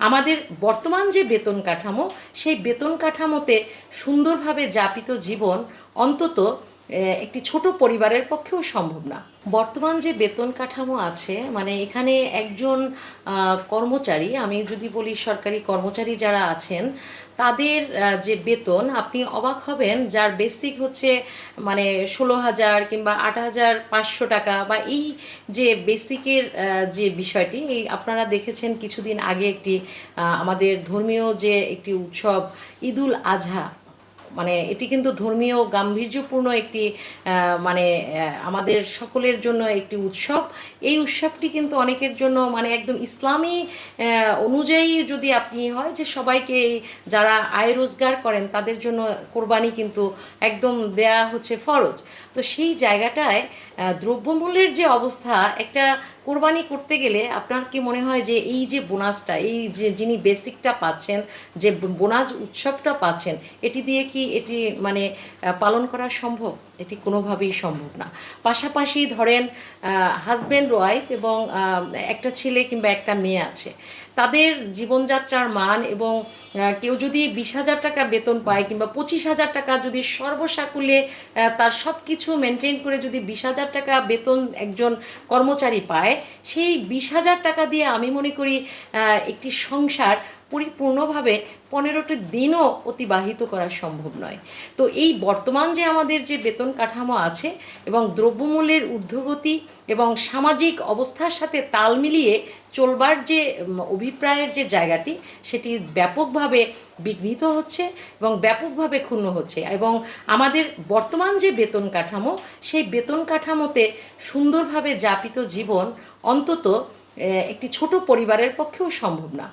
আমাদের বর্তমান যে বেতন কাঠামো, সেই বেতন কাঠামোতে সুন্দরভাবে যাপিত জীবন অন্তত একটি ছোট পরিবারের পক্ষেও সম্ভব না। বর্তমান যে বেতন কাঠামো আছে, মানে এখানে একজন কর্মচারী, আমি যদি বলি সরকারি কর্মচারী যারা আছেন, তাদের যে বেতন, আপনি অবাক হবেন, যার বেসিক হচ্ছে মানে 16,000 কিংবা 8,500 টাকা, বা এই যে বেসিকের যে বিষয়টি, এই আপনারা দেখেছেন কিছুদিন আগে একটি আমাদের ধর্মীয় যে একটি উৎসব ঈদুল আজহা, মানে এটি কিন্তু ধর্মীয় গাম্ভীর্যপূর্ণ একটি মানে আমাদের সকলের জন্য একটি উৎসব। এই উৎসবটি কিন্তু অনেকের জন্য মানে একদম ইসলামী অনুযায়ী যদি আপনি হয় যে সবাইকে, যারা আয় রোজগার করেন তাদের জন্য কোরবানি কিন্তু একদম দেয়া হচ্ছে ফরজ। তো সেই জায়গাটায় দ্রব্যমূল্যের যে অবস্থা, একটা কোরবানি করতে গেলে আপনার কি মনে হয় যে এই যে বোনাসটা, এই যে যিনি বেসিকটা পাচ্ছেন, যে বোনাস উৎসবটা পাচ্ছেন, এটি দিয়ে কি এটি মানে পালন করা সম্ভব? এটি কোনোভাবেই সম্ভব না। পাশাপাশি ধরেন হাজব্যান্ড ওয়াইফ এবং একটা ছেলে কিংবা একটা মেয়ে আছে, তাদের জীবনযাত্রার মান এবং কেউ যদি 20,000 টাকা বেতন পায় কিংবা 25,000 টাকা যদি সর্বসাকুল্যে তার সব কিছু মেনটেন করে যদি 20,000 টাকা বেতন একজন কর্মচারী পায়, সেই 20,000 টাকা দিয়ে আমি মনে করি একটি সংসার পরিপূর্ণভাবে 15টি দিনও অতিবাহিত করা সম্ভব নয়। তো এই বর্তমান যে আমাদের যে বেতন কাঠামো আছে এবং দ্রব্যমূল্যের ঊর্ধ্বগতি এবং সামাজিক অবস্থার সাথে তাল মিলিয়ে চলবার যে অভিপ্রায়ের যে জায়গাটি, সেটি ব্যাপকভাবে বিঘ্নিত হচ্ছে এবং ব্যাপকভাবে ক্ষুণ্ণ হচ্ছে। এবং আমাদের বর্তমান যে বেতন কাঠামো, সেই বেতন কাঠামোতে সুন্দরভাবে যাপিত জীবন অন্তত একটি ছোট পরিবারের পক্ষেও সম্ভব না।